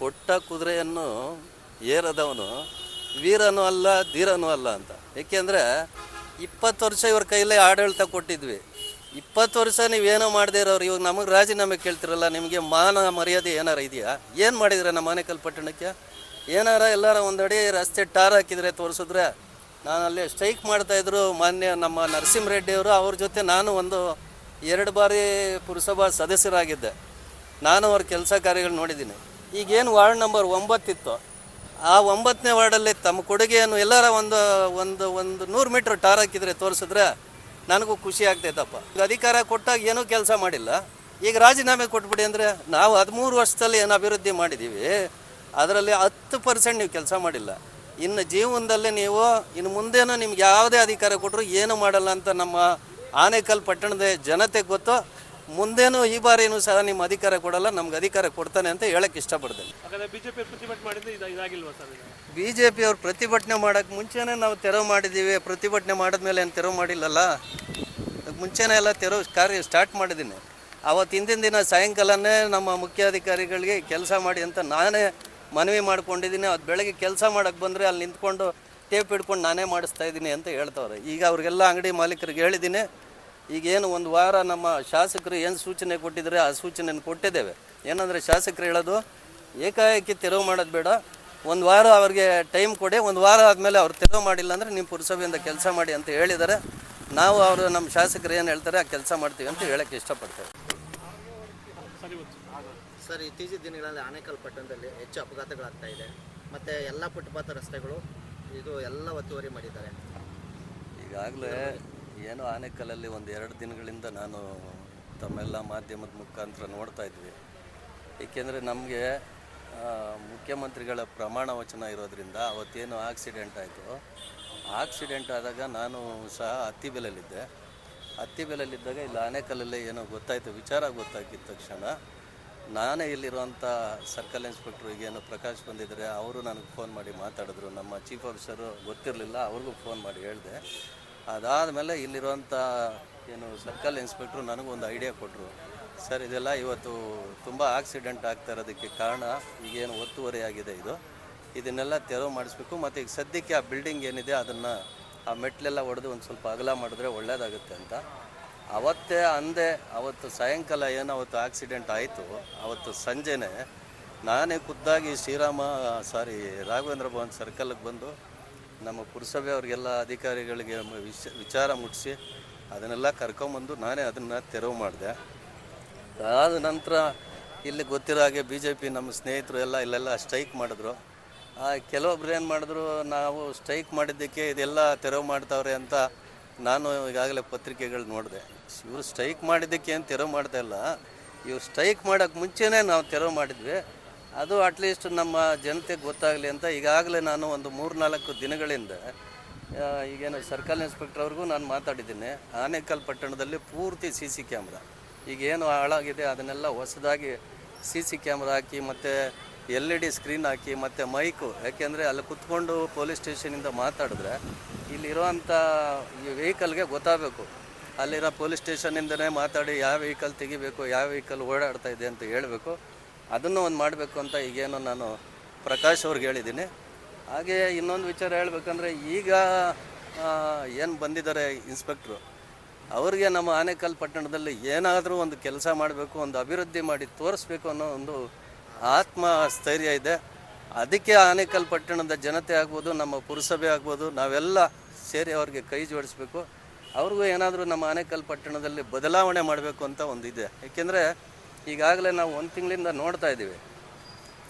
ಕೊಟ್ಟ ಕುದುರೆಯನ್ನು ಏರದವನು ವೀರನೂ ಅಲ್ಲ ಧೀರನೂ ಅಲ್ಲ ಅಂತ. ಏಕೆಂದರೆ 20 ವರ್ಷ ಇವ್ರ ಕೈಲೇ ಆಡಳಿತ ಕೊಟ್ಟಿದ್ವಿ. 20 ವರ್ಷ ನೀವೇನೋ ಮಾಡದೇ ಇರೋರು ಇವಾಗ ನಮಗೆ ರಾಜೀನಾಮೆ ಕೇಳ್ತಿರಲ್ಲ. ನಿಮಗೆ ಮಾನ ಮರ್ಯಾದೆ ಏನಾರ ಇದೆಯಾ? ಏನು ಮಾಡಿದ್ರೆ ನಮ್ಮ ಆನೇಕಲ್ ಪಟ್ಟಣಕ್ಕೆ? ಏನಾರ ಎಲ್ಲಾರ ಒಂದಡಿ ರಸ್ತೆ ಟಾರ್ ಹಾಕಿದರೆ ತೋರಿಸಿದ್ರೆ. ನಾನು ಅಲ್ಲಿ ಸ್ಟ್ರೈಕ್ ಮಾಡ್ತಾಯಿದ್ರು ಮಾನ್ಯ ನಮ್ಮ ನರಸಿಂಹರೆಡ್ಡಿಯವರು. ಅವ್ರ ಜೊತೆ ನಾನು 2 ಬಾರಿ ಪುರಸಭಾ ಸದಸ್ಯರಾಗಿದ್ದೆ. ನಾನು ಅವ್ರ ಕೆಲಸ ಕಾರ್ಯಗಳು ನೋಡಿದ್ದೀನಿ. ಈಗೇನು ವಾರ್ಡ್ ನಂಬರ್ 9 ಇತ್ತು, ಆ 9ನೇ ವಾರ್ಡಲ್ಲಿ ತಮ್ಮ ಕೊಡುಗೆಯನ್ನು ಎಲ್ಲರ ಒಂದು 100 ಮೀಟ್ರ್ ಟಾರ್ ಹಾಕಿದರೆ ತೋರಿಸಿದ್ರೆ ನನಗೂ ಖುಷಿ ಆಗ್ತೈತಪ್ಪ. ಅಧಿಕಾರ ಕೊಟ್ಟಾಗ ಏನೂ ಕೆಲಸ ಮಾಡಿಲ್ಲ, ಈಗ ರಾಜೀನಾಮೆ ಕೊಟ್ಬಿಡಿ ಅಂದರೆ ನಾವು 13 ವರ್ಷದಲ್ಲಿ ಏನು ಅಭಿವೃದ್ಧಿ ಮಾಡಿದ್ದೀವಿ, ಅದರಲ್ಲಿ 10% ನೀವು ಕೆಲಸ ಮಾಡಿಲ್ಲ. ಇನ್ನು ಜೀವನದಲ್ಲಿ ನೀವು ಇನ್ನು ಮುಂದೇನೂ ನಿಮ್ಗೆ ಯಾವುದೇ ಅಧಿಕಾರ ಕೊಟ್ಟರು ಏನು ಮಾಡಲ್ಲ ಅಂತ ನಮ್ಮ ಆನೇಕಲ್ ಪಟ್ಟಣದ ಜನತೆಗೆ ಗೊತ್ತು. ಮುಂದೇನು ಈ ಬಾರಿನೂ ಸಹ ನಿಮ್ಮ ಅಧಿಕಾರ ಕೊಡಲ್ಲ, ನಮ್ಗೆ ಅಧಿಕಾರ ಕೊಡ್ತಾನೆ ಅಂತ ಹೇಳಕ್ಕೆ ಇಷ್ಟಪಡ್ತೇನೆ. ಬಿ ಜೆ ಪಿ ಅವ್ರು ಪ್ರತಿಭಟನೆ ಮಾಡೋಕ್ಕೆ ಮುಂಚೆನೇ ನಾವು ತೆರವು ಮಾಡಿದ್ದೀವಿ. ಪ್ರತಿಭಟನೆ ಮಾಡಿದ್ಮೇಲೆ ಏನು ತೆರವು ಮಾಡಿಲ್ಲಲ್ಲ, ಮುಂಚೆನೇ ಎಲ್ಲ ತೆರವು ಕಾರ್ಯ ಸ್ಟಾರ್ಟ್ ಮಾಡಿದ್ದೀನಿ. ಅವತ್ತು ಹಿಂದಿನ ದಿನ ಸಾಯಂಕಾಲನೇ ನಮ್ಮ ಮುಖ್ಯಾಧಿಕಾರಿಗಳಿಗೆ ಕೆಲಸ ಮಾಡಿ ಅಂತ ನಾನೇ ಮನವಿ ಮಾಡ್ಕೊಂಡಿದ್ದೀನಿ. ಅದು ಬೆಳಗ್ಗೆ ಕೆಲಸ ಮಾಡೋಕ್ಕೆ ಬಂದರೆ ಅಲ್ಲಿ ನಿಂತ್ಕೊಂಡು ಟೇಪ್ ಹಿಡ್ಕೊಂಡು ನಾನೇ ಮಾಡಿಸ್ತಾ ಇದ್ದೀನಿ ಅಂತ ಹೇಳ್ತವ್ರೆ. ಈಗ ಅವ್ರಿಗೆಲ್ಲ ಅಂಗಡಿ ಮಾಲೀಕರಿಗೆ ಹೇಳಿದ್ದೀನಿ. ಈಗೇನು 1 ವಾರ ನಮ್ಮ ಶಾಸಕರು ಏನು ಸೂಚನೆ ಕೊಟ್ಟಿದ್ದಾರೆ ಆ ಸೂಚನೆಯನ್ನು ಕೊಟ್ಟಿದ್ದೇವೆ. ಏನಂದರೆ ಶಾಸಕರು ಹೇಳೋದು ಏಕಾಏಕಿ ತೆರವು ಮಾಡೋದು ಬೇಡ, 1 ವಾರ ಅವ್ರಿಗೆ ಟೈಮ್ ಕೊಡಿ, 1 ವಾರ ಆದಮೇಲೆ ಅವ್ರು ತೆರವು ಮಾಡಿಲ್ಲ ಅಂದರೆ ನೀವು ಪುರಸಭೆಯಿಂದ ಕೆಲಸ ಮಾಡಿ ಅಂತ ಹೇಳಿದ್ದಾರೆ. ನಾವು ಅವರು ನಮ್ಮ ಶಾಸಕರು ಏನು ಹೇಳ್ತಾರೆ ಆ ಕೆಲಸ ಮಾಡ್ತೀವಿ ಅಂತ ಹೇಳೋಕ್ಕೆ ಇಷ್ಟಪಡ್ತೇವೆ. ಸರ್, ಇತ್ತೀಚಿನ ದಿನಗಳಲ್ಲಿ ಆನೇಕಲ್ ಪಟ್ಟಣದಲ್ಲಿ ಹೆಚ್ಚು ಅಪಘಾತಗಳಾಗ್ತಾ ಇದೆ. ಮತ್ತು ಎಲ್ಲ ಫುಟ್ಪಾತ್ ರಸ್ತೆಗಳು ಇದು ಎಲ್ಲ ಒತ್ತುವರಿ ಮಾಡಿದ್ದಾರೆ. ಈಗಾಗಲೇ ಏನು ಆನೇಕಲ್ಲಲ್ಲಿ 1-2 ದಿನಗಳಿಂದ ನಾನು ತಮ್ಮೆಲ್ಲ ಮಾಧ್ಯಮದ ಮುಖಾಂತರ ನೋಡ್ತಾ ಇದ್ವಿ. ಏಕೆಂದರೆ ನಮಗೆ ಮುಖ್ಯಮಂತ್ರಿಗಳ ಪ್ರಮಾಣ ವಚನ ಇರೋದ್ರಿಂದ ಅವತ್ತೇನು ಆಕ್ಸಿಡೆಂಟ್ ಆಯಿತು, ಆಕ್ಸಿಡೆಂಟ್ ಆದಾಗ ನಾನು ಸಹ ಅತ್ತಿಬೆಲೆಯಲ್ಲಿದ್ದೆ. ಅತ್ತಿಬೆಲೆಯಲ್ಲಿದ್ದಾಗ ಇಲ್ಲಿ ಆನೇಕಲ್ಲಲ್ಲೇ ಏನೋ ಗೊತ್ತಾಯಿತು, ವಿಚಾರ ಗೊತ್ತಾಗಿದ್ದ ತಕ್ಷಣ ನಾನೇ ಇಲ್ಲಿರುವಂಥ ಸರ್ಕಲ್ ಇನ್ಸ್ಪೆಕ್ಟ್ರು ಈಗೇನು ಪ್ರಕಾಶ್ ಬಂದಿದ್ದಾರೆ, ಅವರು ನನಗೆ ಫೋನ್ ಮಾಡಿ ಮಾತಾಡಿದ್ರು. ನಮ್ಮ ಚೀಫ್ ಆಫೀಸರು ಗೊತ್ತಿರಲಿಲ್ಲ, ಅವ್ರಿಗೂ ಫೋನ್ ಮಾಡಿ ಹೇಳಿದೆ. ಅದಾದಮೇಲೆ ಇಲ್ಲಿರುವಂಥ ಏನು ಸರ್ಕಲ್ ಇನ್ಸ್ಪೆಕ್ಟ್ರು ನನಗೊಂದು ಐಡಿಯಾ ಕೊಟ್ಟರು. ಸರ್, ಇದೆಲ್ಲ ಇವತ್ತು ತುಂಬ ಆಕ್ಸಿಡೆಂಟ್ ಆಗ್ತಾ ಇರೋದಕ್ಕೆ ಕಾರಣ ಈಗೇನು ಒತ್ತುವರಿ ಆಗಿದೆ, ಇದನ್ನೆಲ್ಲ ತೆರವು ಮಾಡಿಸ್ಬೇಕು. ಮತ್ತು ಈಗ ಸದ್ಯಕ್ಕೆ ಆ ಬಿಲ್ಡಿಂಗ್ ಏನಿದೆ ಅದನ್ನು ಆ ಮೆಟ್ಲೆಲ್ಲ ಹೊಡೆದು ಒಂದು ಸ್ವಲ್ಪ ಅಗಲ ಮಾಡಿದ್ರೆ ಒಳ್ಳೆಯದಾಗುತ್ತೆ ಅಂತ ಅವತ್ತೇ ಅಂದೆ. ಅವತ್ತು ಸಾಯಂಕಾಲ ಏನು ಅವತ್ತು ಆಕ್ಸಿಡೆಂಟ್ ಆಯಿತು, ಅವತ್ತು ಸಂಜೆನೇ ನಾನೇ ಖುದ್ದಾಗಿ ರಾಘವೇಂದ್ರ ಭವನ್ ಸರ್ಕಲ್ಗೆ ಬಂದು ನಮ್ಮ ಪುರಸಭೆ ಅವ್ರಿಗೆಲ್ಲ ಅಧಿಕಾರಿಗಳಿಗೆ ವಿಚಾರ ಮುಟ್ಟಿಸಿ ಅದನ್ನೆಲ್ಲ ಕರ್ಕೊಂಬಂದು ನಾನೇ ಅದನ್ನು ತೆರವು ಮಾಡಿದೆ. ಅದಾದ ನಂತರ ಇಲ್ಲಿ ಗೊತ್ತಿರೋ ಹಾಗೆ BJP ನಮ್ಮ ಸ್ನೇಹಿತರು ಎಲ್ಲ ಇಲ್ಲೆಲ್ಲ ಸ್ಟ್ರೈಕ್ ಮಾಡಿದ್ರು. ಕೆಲವೊಬ್ರು ಏನು ಮಾಡಿದ್ರು, ನಾವು ಸ್ಟ್ರೈಕ್ ಮಾಡಿದ್ದಕ್ಕೆ ಇದೆಲ್ಲ ತೆರವು ಮಾಡ್ತಾವ್ರೆ ಅಂತ ನಾನು ಈಗಾಗಲೇ ಪತ್ರಿಕೆಗಳು ನೋಡಿದೆ. ಇವರು ಸ್ಟ್ರೈಕ್ ಮಾಡಿದ್ದಕ್ಕೆ ಏನು ತೆರವು ಮಾಡ್ತಾಯಿಲ್ಲ, ಇವ್ರು ಸ್ಟ್ರೈಕ್ ಮಾಡೋಕ್ಕೆ ಮುಂಚೆನೇ ನಾವು ತೆರವು ಮಾಡಿದ್ವಿ. ಅದು ಅಟ್ಲೀಸ್ಟ್ ನಮ್ಮ ಜನತೆಗೆ ಗೊತ್ತಾಗಲಿ ಅಂತ ಈಗಾಗಲೇ ನಾನು ಒಂದು 3-4 ದಿನಗಳಿಂದ ಈಗೇನು ಸರ್ಕಲ್ ಇನ್ಸ್ಪೆಕ್ಟರ್ ಅವ್ರಿಗೂ ನಾನು ಮಾತಾಡಿದ್ದೀನಿ. ಆನೇಕಲ್ ಪಟ್ಟಣದಲ್ಲಿ ಪೂರ್ತಿ CC ಕ್ಯಾಮ್ರಾ ಈಗೇನು ಹಾಳಾಗಿದೆ ಅದನ್ನೆಲ್ಲ ಹೊಸದಾಗಿ CC ಕ್ಯಾಮ್ರಾ ಹಾಕಿ ಮತ್ತು LED ಸ್ಕ್ರೀನ್ ಹಾಕಿ ಮತ್ತು ಮೈಕು, ಯಾಕೆಂದರೆ ಅಲ್ಲಿ ಕುತ್ಕೊಂಡು ಪೊಲೀಸ್ ಸ್ಟೇಷನಿಂದ ಮಾತಾಡಿದ್ರೆ ಇಲ್ಲಿರುವಂಥ ಈ ವೆಹಿಕಲ್ಗೆ ಗೊತ್ತಾಗಬೇಕು. ಅಲ್ಲಿರೋ ಪೊಲೀಸ್ ಸ್ಟೇಷನಿಂದನೇ ಮಾತಾಡಿ ಯಾವ ವೆಹಿಕಲ್ ತೆಗಿಬೇಕು, ಯಾವ ವೆಹಿಕಲ್ ಓಡಾಡ್ತಾ ಇದೆ ಅಂತ ಹೇಳಬೇಕು. ಅದನ್ನು ಒಂದು ಮಾಡಬೇಕು ಅಂತ ಈಗೇನು ನಾನು ಪ್ರಕಾಶ್ ಅವ್ರಿಗೆ ಹೇಳಿದ್ದೀನಿ. ಹಾಗೆ ಇನ್ನೊಂದು ವಿಚಾರ ಹೇಳಬೇಕಂದ್ರೆ, ಈಗ ಏನು ಬಂದಿದ್ದಾರೆ ಇನ್ಸ್ಪೆಕ್ಟ್ರು, ಅವ್ರಿಗೆ ನಮ್ಮ ಆನೇಕಲ್ ಪಟ್ಟಣದಲ್ಲಿ ಏನಾದರೂ ಒಂದು ಕೆಲಸ ಮಾಡಬೇಕು, ಒಂದು ಅಭಿವೃದ್ಧಿ ಮಾಡಿ ತೋರಿಸ್ಬೇಕು ಅನ್ನೋ ಒಂದು ಆತ್ಮಸ್ಥೈರ್ಯ ಇದೆ. ಅದಕ್ಕೆ ಆನೇಕಲ್ ಪಟ್ಟಣದ ಜನತೆ ಆಗ್ಬೋದು, ನಮ್ಮ ಪುರಸಭೆ ಆಗ್ಬೋದು, ನಾವೆಲ್ಲ ಸೇರಿ ಅವ್ರಿಗೆ ಕೈ ಜೋಡಿಸ್ಬೇಕು. ಅವ್ರಿಗೂ ಏನಾದರೂ ನಮ್ಮ ಆನೇಕಲ್ ಪಟ್ಟಣದಲ್ಲಿ ಬದಲಾವಣೆ ಮಾಡಬೇಕು ಅಂತ ಒಂದಿದೆ. ಏಕೆಂದರೆ ಈಗಾಗಲೇ ನಾವು 1 ತಿಂಗಳಿಂದ ನೋಡ್ತಾ ಇದ್ದೀವಿ.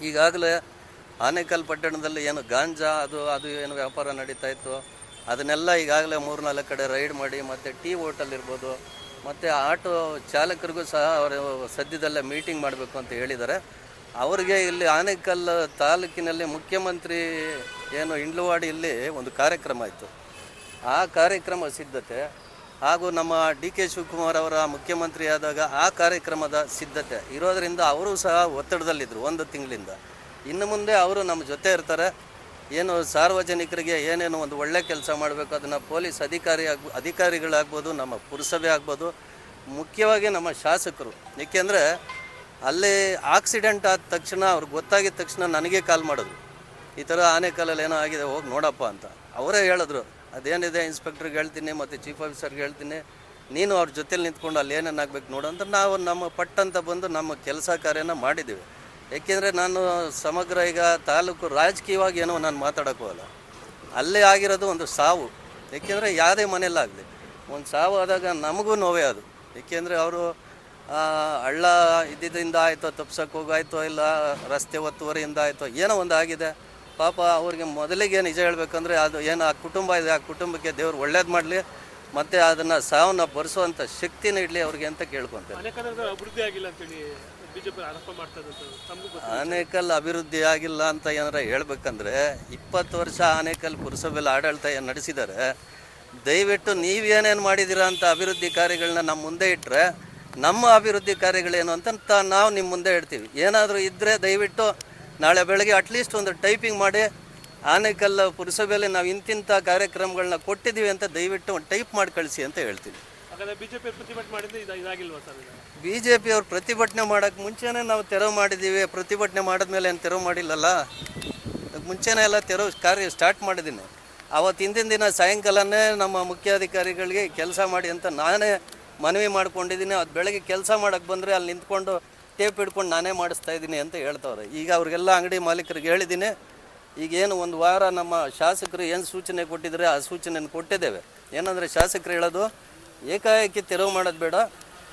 ಈಗಾಗಲೇ ಆನೇಕಲ್ ಪಟ್ಟಣದಲ್ಲಿ ಏನು ಗಾಂಜಾ ಅದು ಏನು ವ್ಯಾಪಾರ ನಡೀತಾ ಇತ್ತು, ಅದನ್ನೆಲ್ಲ ಈಗಾಗಲೇ 3-4 ಕಡೆ ರೈಡ್ ಮಾಡಿ, ಮತ್ತು ಟೀ ಹೋಟೆಲ್ ಇರ್ಬೋದು, ಮತ್ತು ಆಟೋ ಚಾಲಕರಿಗೂ ಸಹ ಅವರು ಸದ್ಯದಲ್ಲೇ ಮೀಟಿಂಗ್ ಮಾಡಬೇಕು ಅಂತ ಹೇಳಿದ್ದಾರೆ. ಅವರಿಗೆ ಇಲ್ಲಿ ಆನೇಕಲ್ ತಾಲೂಕಿನಲ್ಲಿ ಮುಖ್ಯಮಂತ್ರಿ ಏನು ಇಂಡ್ಲವಾಡಿಯಲ್ಲಿ ಒಂದು ಕಾರ್ಯಕ್ರಮ ಇತ್ತು, ಆ ಕಾರ್ಯಕ್ರಮ ಸಿದ್ಧತೆ ಹಾಗೂ ನಮ್ಮ DK ಶಿವಕುಮಾರ್ ಅವರ ಮುಖ್ಯಮಂತ್ರಿ ಆದಾಗ ಆ ಕಾರ್ಯಕ್ರಮದ ಸಿದ್ಧತೆ ಇರೋದರಿಂದ ಅವರು ಸಹ ಒತ್ತಡದಲ್ಲಿದ್ದರು 1 ತಿಂಗಳಿಂದ. ಇನ್ನು ಮುಂದೆ ಅವರು ನಮ್ಮ ಜೊತೆ ಇರ್ತಾರೆ. ಏನು ಸಾರ್ವಜನಿಕರಿಗೆ ಏನೇನು ಒಂದು ಒಳ್ಳೆ ಕೆಲಸ ಮಾಡಬೇಕು ಅದನ್ನು ಪೊಲೀಸ್ ಅಧಿಕಾರಿಗಳಾಗ್ಬೋದು, ನಮ್ಮ ಪುರಸಭೆ ಆಗ್ಬೋದು, ಮುಖ್ಯವಾಗಿ ನಮ್ಮ ಶಾಸಕರು. ಏಕೆಂದರೆ ಅಲ್ಲಿ ಆಕ್ಸಿಡೆಂಟ್ ಆದ ತಕ್ಷಣ ಅವ್ರಿಗೆ ಗೊತ್ತಾಗಿದ ತಕ್ಷಣ ನನಗೆ ಕಾಲ್ ಮಾಡಿದ್ರು, ಈ ಥರ ಆನೆಕಲ್ಲಲ್ಲಿ ಏನೋ ಆಗಿದೆ ಹೋಗಿ ನೋಡಪ್ಪ ಅಂತ. ಅವರೇ ಹೇಳಿದ್ರು, ಅದೇನಿದೆ ಇನ್ಸ್ಪೆಕ್ಟ್ರಿಗೆ ಹೇಳ್ತೀನಿ ಮತ್ತು ಚೀಫ್ ಆಫೀಸರ್ಗೆ ಹೇಳ್ತೀನಿ, ನೀನು ಅವ್ರ ಜೊತೆಲಿ ನಿಂತ್ಕೊಂಡು ಅಲ್ಲಿ ಏನೇನು ಆಗ್ಬೇಕು ನೋಡು ಅಂತ ನಾವು ನಮ್ಮ ಪಟ್ಟಂತ ಬಂದು ನಮ್ಮ ಕೆಲಸ ಕಾರ್ಯನ ಮಾಡಿದ್ದೀವಿ. ಏಕೆಂದರೆ ನಾನು ಸಮಗ್ರ ಈಗ ತಾಲೂಕು ರಾಜಕೀಯವಾಗಿ ಏನೋ ನಾನು ಮಾತಾಡೋಕ್ಕೋಗಲ್ಲ. ಅಲ್ಲೇ ಆಗಿರೋದು ಒಂದು ಸಾವು. ಏಕೆಂದರೆ ಯಾವುದೇ ಮನೆಯಲ್ಲಾಗಲಿ ಒಂದು ಸಾವು ಆದಾಗ ನಮಗೂ ನೋವೇ ಅದು. ಏಕೆಂದರೆ ಅವರು ಹಳ್ಳ ಇದ್ದಿದ್ದರಿಂದ ಆಯಿತೋ, ತಪ್ಸಕ್ಕೆ ಹೋಗಾಯ್ತೋ, ಇಲ್ಲ ರಸ್ತೆ ಒತ್ತುವರಿಯಿಂದ ಆಯಿತೋ, ಏನೋ ಒಂದು ಆಗಿದೆ. ಪಾಪ ಅವ್ರಿಗೆ ಮೊದಲಿಗೆ ನಿಜ ಹೇಳ್ಬೇಕಂದ್ರೆ ಅದು ಏನು ಆ ಕುಟುಂಬ ಇದೆ, ಆ ಕುಟುಂಬಕ್ಕೆ ದೇವ್ರು ಒಳ್ಳೇದು ಮಾಡಲಿ ಮತ್ತು ಅದನ್ನು ಸಾವನ್ನ ಭರಿಸುವಂಥ ಶಕ್ತಿನ ಇಡಲಿ ಅವ್ರಿಗೆ ಅಂತ ಕೇಳ್ಕೊತಾರೆ. ಅಭಿವೃದ್ಧಿ ಆಗಿಲ್ಲ ಅಂತೇಳಿ ಬಿಜೆಪಿ ಆರೋಪ ಮಾಡ್ತಾರೆ. ಆನೇಕಲ್ ಅಭಿವೃದ್ಧಿ ಆಗಿಲ್ಲ ಅಂತ ಏನಾರ ಹೇಳ್ಬೇಕಂದ್ರೆ 20 ವರ್ಷ ಆನೇಕಲ್ ಪುರಸಭೆಯಲ್ಲಿ ಆಡಳಿತ ನಡೆಸಿದ್ದಾರೆ. ದಯವಿಟ್ಟು ನೀವೇನೇನು ಮಾಡಿದ್ದೀರಾ ಅಂತ ಅಭಿವೃದ್ಧಿ ಕಾರ್ಯಗಳನ್ನ ನಮ್ಮ ಮುಂದೆ ಇಟ್ಟರೆ ನಮ್ಮ ಅಭಿವೃದ್ಧಿ ಕಾರ್ಯಗಳೇನು ಅಂತ ನಾವು ನಿಮ್ಮ ಮುಂದೆ ಇಡ್ತೀವಿ. ಏನಾದರೂ ಇದ್ದರೆ ದಯವಿಟ್ಟು ನಾಳೆ ಬೆಳಗ್ಗೆ ಅಟ್ಲೀಸ್ಟ್ ಒಂದು ಟೈಪಿಂಗ್ ಮಾಡಿ ಆನೇಕಲ್ ಪುರಸಭೆಯಲ್ಲಿ ನಾವು ಇಂತಿಂಥ ಕಾರ್ಯಕ್ರಮಗಳನ್ನ ಕೊಟ್ಟಿದ್ದೀವಿ ಅಂತ ದಯವಿಟ್ಟು ಒಂದು ಟೈಪ್ ಮಾಡಿ ಕಳಿಸಿ ಅಂತ ಹೇಳ್ತೀವಿ. ಬಿಜೆಪಿ ಪ್ರತಿಭಟನೆ ಮಾಡಿದ್ರೆ ಇದಾಗಿಲ್ವಾ ಸರ್? BJP ಅವ್ರು ಪ್ರತಿಭಟನೆ ಮಾಡೋಕ್ಕೆ ಮುಂಚೆನೇ ನಾವು ತೆರವು ಮಾಡಿದ್ದೀವಿ. ಪ್ರತಿಭಟನೆ ಮಾಡಿದ್ಮೇಲೆ ಏನು ತೆರವು ಮಾಡಿಲ್ಲಲ್ಲ, ಮುಂಚೆನೇ ಎಲ್ಲ ತೆರವು ಕಾರ್ಯ ಸ್ಟಾರ್ಟ್ ಮಾಡಿದ್ದೀನಿ. ಅವತ್ತು ಹಿಂದಿನ ದಿನ ಸಾಯಂಕಾಲನೇ ನಮ್ಮ ಮುಖ್ಯಾಧಿಕಾರಿಗಳಿಗೆ ಕೆಲಸ ಮಾಡಿ ಅಂತ ನಾನೇ ಮನವಿ ಮಾಡ್ಕೊಂಡಿದ್ದೀನಿ. ಅದು ಬೆಳಗ್ಗೆ ಕೆಲಸ ಮಾಡೋಕ್ಕೆ ಬಂದರೆ ಅಲ್ಲಿ ನಿಂತ್ಕೊಂಡು ಟೇಪ್ ಹಿಡ್ಕೊಂಡು ನಾನೇ ಮಾಡಿಸ್ತಾ ಇದ್ದೀನಿ ಅಂತ ಹೇಳ್ತವ್ರೆ. ಈಗ ಅವ್ರಿಗೆಲ್ಲ ಅಂಗಡಿ ಮಾಲೀಕರಿಗೆ ಹೇಳಿದ್ದೀನಿ, ಈಗೇನು ಒಂದು ವಾರ ನಮ್ಮ ಶಾಸಕರು ಏನು ಸೂಚನೆ ಕೊಟ್ಟಿದ್ದಾರೆ ಆ ಸೂಚನೆಯನ್ನು ಕೊಟ್ಟಿದ್ದೇವೆ. ಏನಂದರೆ ಶಾಸಕರು ಹೇಳೋದು ಏಕಾಏಕಿ ತೆರವು ಮಾಡೋದು ಬೇಡ,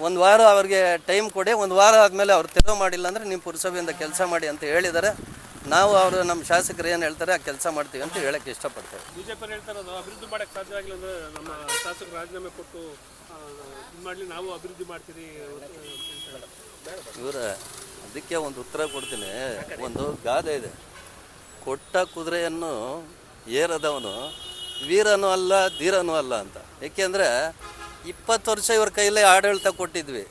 ಒಂದು ವಾರ ಅವ್ರಿಗೆ ಟೈಮ್ ಕೊಡಿ, ಒಂದು ವಾರ ಆದಮೇಲೆ ಅವ್ರು ತೆರವು ಮಾಡಿಲ್ಲ ಅಂದರೆ ನಿಮ್ಮ ಪುರಸಭೆಯಿಂದ ಕೆಲಸ ಮಾಡಿ ಅಂತ ಹೇಳಿದ್ದಾರೆ. ನಾವು ಅವರು ನಮ್ಮ ಶಾಸಕರು ಏನು ಹೇಳ್ತಾರೆ ಆ ಕೆಲಸ ಮಾಡ್ತೀವಿ ಅಂತ ಹೇಳಕ್ಕೆ ಇಷ್ಟಪಡ್ತೇವೆ. ಬಿಜೆಪಿ ಹೇಳ್ತಾರೆ ಅಭಿವೃದ್ಧಿ ಮಾಡೋಕ್ಕೆ ಸಾಧ್ಯ ಆಗಿಲ್ಲ ಅಂದರೆ ನಮ್ಮ ಶಾಸಕರು ರಾಜೀನಾಮೆ ಕೊಟ್ಟು ಇದು ಮಾಡಲಿ, ನಾವು ಅಭಿವೃದ್ಧಿ ಮಾಡ್ತೀವಿ ಇವರ ಅದಕ್ಕೆ ಒಂದು ಉತ್ತರ ಕೊಡ್ತೀನಿ. ಒಂದು ಗಾದೆ ಇದೆ, ಕೊಟ್ಟ ಕುದುರೆಯನ್ನು ಏರದವನು ವೀರನೂ ಅಲ್ಲ ಧೀರನೂ ಅಲ್ಲ ಅಂತ. ಏಕೆಂದರೆ 20 ವರ್ಷ ಇವ್ರ ಕೈಲೇ ಆಡಳಿತ ಕೊಟ್ಟಿದ್ವಿ.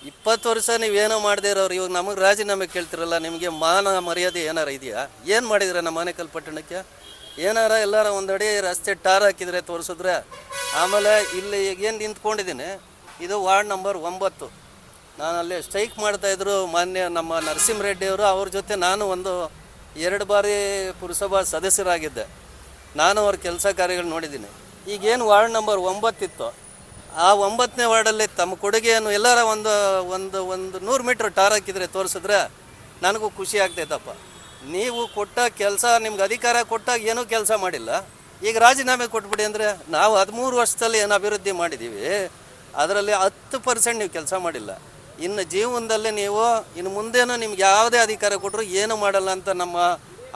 20 ವರ್ಷ ನೀವೇನೋ ಮಾಡದೇ ಇರೋರು ಇವಾಗ ನಮಗೆ ರಾಜೀನಾಮೆ ಕೇಳ್ತಿರಲ್ಲ. ನಿಮಗೆ ಮಾನ ಮರ್ಯಾದೆ ಏನಾರ ಇದೆಯಾ? ಏನು ಮಾಡಿದ್ರೆ ನಮ್ಮ ಆನೇಕಲ್ ಪಟ್ಟಣಕ್ಕೆ? ಏನಾರ ಎಲ್ಲಾರ ಒಂದಡಿ ರಸ್ತೆ ಟಾರ್ ಹಾಕಿದರೆ ತೋರಿಸಿದ್ರೆ. ಆಮೇಲೆ ಇಲ್ಲಿ ಏನು ನಿಂತ್ಕೊಂಡಿದ್ದೀನಿ, ಇದು ವಾರ್ಡ್ ನಂಬರ್ 9. ನಾನು ಅಲ್ಲಿ ಸ್ಟ್ರೈಕ್ ಮಾಡ್ತಾಯಿದ್ರು ಮಾನ್ಯ ನಮ್ಮ ನರಸಿಂಹರೆಡ್ಡಿಯವರು. ಅವ್ರ ಜೊತೆ ನಾನು 2 ಬಾರಿ ಪುರಸಭಾ ಸದಸ್ಯರಾಗಿದ್ದೆ. ನಾನು ಅವ್ರ ಕೆಲಸ ಕಾರ್ಯಗಳು ನೋಡಿದ್ದೀನಿ. ಈಗೇನು ವಾರ್ಡ್ ನಂಬರ್ 9 ಇತ್ತು, ಆ 9ನೇ ವಾರ್ಡಲ್ಲಿ ತಮ್ಮ ಕೊಡುಗೆಯನ್ನು ಎಲ್ಲರ ಒಂದು 100 ಮೀಟ್ರ್ ಟಾರ್ ಹಾಕಿದರೆ ತೋರಿಸಿದ್ರೆ ನನಗೂ ಖುಷಿ ಆಗ್ತೈತಪ್ಪ. ನೀವು ಕೊಟ್ಟ ಕೆಲಸ, ನಿಮ್ಗೆ ಅಧಿಕಾರ ಕೊಟ್ಟಾಗ ಏನೂ ಕೆಲಸ ಮಾಡಿಲ್ಲ, ಈಗ ರಾಜೀನಾಮೆ ಕೊಟ್ಬಿಡಿ ಅಂದರೆ ನಾವು 13 ವರ್ಷದಲ್ಲಿ ಏನು ಅಭಿವೃದ್ಧಿ ಮಾಡಿದ್ದೀವಿ ಅದರಲ್ಲಿ 10% ನೀವು ಕೆಲಸ ಮಾಡಿಲ್ಲ. ಇನ್ನು ಜೀವನದಲ್ಲಿ ನೀವು ಇನ್ನು ಮುಂದೇನೂ ನಿಮ್ಗೆ ಯಾವುದೇ ಅಧಿಕಾರ ಕೊಟ್ಟರು ಏನು ಮಾಡಲ್ಲ ಅಂತ ನಮ್ಮ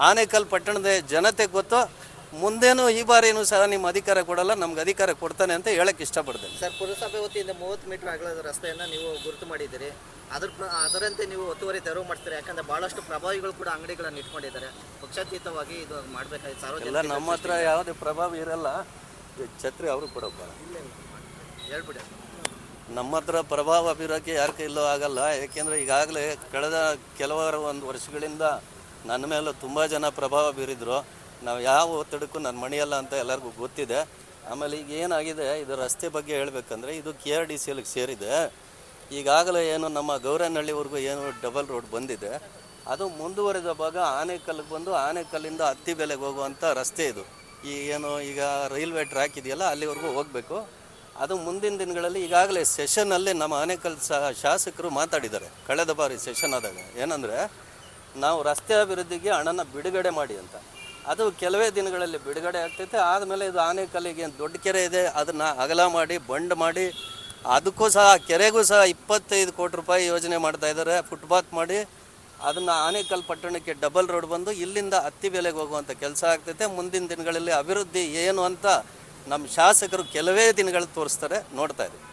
ಆನೇಕಲ್ ಪಟ್ಟಣದ ಜನತೆ ಗೊತ್ತು. ಮುಂದೇನು ಈ ಬಾರಿನೂ ಸಹ ನಿಮ್ಮ ಅಧಿಕಾರ ಕೊಡಲ್ಲ, ನಮ್ಗೆ ಅಧಿಕಾರ ಕೊಡ್ತಾನೆ ಅಂತ ಹೇಳಕ್ಕೆ ಇಷ್ಟಪಡ್ತೇನೆ. ಸರ್, ಪುರಸಭೆ ವತಿಯಿಂದ 30 ಮೀಟರ್ ಅಗಲದ ರಸ್ತೆಯನ್ನು ನೀವು ಗುರುತು ಮಾಡಿದ್ದೀರಿ. ಅದರಂತೆ ನೀವು ಒತ್ತುವರಿ ತೆರವು ಮಾಡ್ತೀರಿ. ಯಾಕಂದರೆ ಭಾಳಷ್ಟು ಪ್ರಭಾವಿಗಳು ಕೂಡ ಅಂಗಡಿಗಳನ್ನು ಇಟ್ಕೊಂಡಿದ್ದಾರೆ. ಪಕ್ಷಾತೀತವಾಗಿ ಇದು ಮಾಡಬೇಕಾಗಿತ್ತು. ಸಾರ್ವಜನಿಕ ನಮ್ಮ ಹತ್ರ ಯಾವುದೇ ಪ್ರಭಾವ ಇರಲ್ಲ. ಛತ್ರಿ ಅವರು ಕೊಡಪ್ಪ ಹೇಳ್ಬಿಡಿ. ನಮ್ಮ ಹತ್ರ ಪ್ರಭಾವ ಬೀರೋಕ್ಕೆ ಯಾರ ಕೈಲೂ ಆಗಲ್ಲ. ಏಕೆಂದರೆ ಈಗಾಗಲೇ ಕಳೆದ ಕೆಲವಾರು ವರ್ಷಗಳಿಂದ ನನ್ನ ಮೇಲೆ ತುಂಬ ಜನ ಪ್ರಭಾವ ಬೀರಿದ್ರು. ನಾವು ಯಾವ ಒತ್ತಡಕ್ಕೂ ನಾನು ಮಣಿಯಲ್ಲ ಅಂತ ಎಲ್ಲರಿಗೂ ಗೊತ್ತಿದೆ. ಆಮೇಲೆ ಈಗ ಏನಾಗಿದೆ, ಇದು ರಸ್ತೆ ಬಗ್ಗೆ ಹೇಳಬೇಕಂದ್ರೆ ಇದು KRDCLಗೆ ಸೇರಿದೆ. ಈಗಾಗಲೇ ಏನು ನಮ್ಮ ಗೌರನಹಳ್ಳಿವರೆಗೂ ಏನು ಡಬಲ್ ರೋಡ್ ಬಂದಿದೆ, ಅದು ಮುಂದುವರೆದ ಭಾಗ ಆನೇಕಲ್ಗೆ ಬಂದು ಆನೇಕಲ್ಲಿಂದ ಅತ್ತಿಬೆಲೆಗೆ ಹೋಗುವಂಥ ರಸ್ತೆ ಇದು. ಏನು ಈಗ ರೈಲ್ವೆ ಟ್ರ್ಯಾಕ್ ಇದೆಯಲ್ಲ ಅಲ್ಲಿವರೆಗೂ ಹೋಗಬೇಕು. ಅದು ಮುಂದಿನ ದಿನಗಳಲ್ಲಿ ಈಗಾಗಲೇ ಸೆಷನ್ನಲ್ಲಿ ನಮ್ಮ ಆನೇಕಲ್ ಶಾಸಕರು ಮಾತಾಡಿದ್ದಾರೆ. ಕಳೆದ ಬಾರಿ ಸೆಷನ್ ಆದಾಗ ಏನಂದರೆ, ನಾವು ರಸ್ತೆ ಅಭಿವೃದ್ಧಿಗೆ ಹಣನ ಬಿಡುಗಡೆ ಮಾಡಿ ಅಂತ. ಅದು ಕೆಲವೇ ದಿನಗಳಲ್ಲಿ ಬಿಡುಗಡೆ ಆಗ್ತೈತೆ. ಆದಮೇಲೆ ಇದು ಆನೇಕಲ್ಲಿಗೆ ದೊಡ್ಡ ಕೆರೆ ಇದೆ, ಅದನ್ನು ಅಗಲ ಮಾಡಿ ಬಂಡ್ ಮಾಡಿ ಅದಕ್ಕೂ ಸಹ ಕೆರೆಗೂ ಸಹ 25 ಕೋಟಿ ರೂಪಾಯಿ ಯೋಜನೆ ಮಾಡ್ತಾಯಿದ್ದಾರೆ. ಫುಟ್ಪಾತ್ ಮಾಡಿ ಅದನ್ನು ಆನೇಕಲ್ ಪಟ್ಟಣಕ್ಕೆ ಡಬಲ್ ರೋಡ್ ಬಂದು ಇಲ್ಲಿಂದ ಅತ್ತಿಬೆಲೆಗೆ ಹೋಗುವಂಥ ಕೆಲಸ ಆಗ್ತೈತೆ. ಮುಂದಿನ ದಿನಗಳಲ್ಲಿ ಅಭಿವೃದ್ಧಿ ಏನು ಅಂತ ನಮ್ಮ ಶಾಸಕರು ಕೆಲವೇ ದಿನಗಳು ತೋರಿಸ್ತಾರೆ, ನೋಡ್ತಾ ಇದ್ದೀವಿ.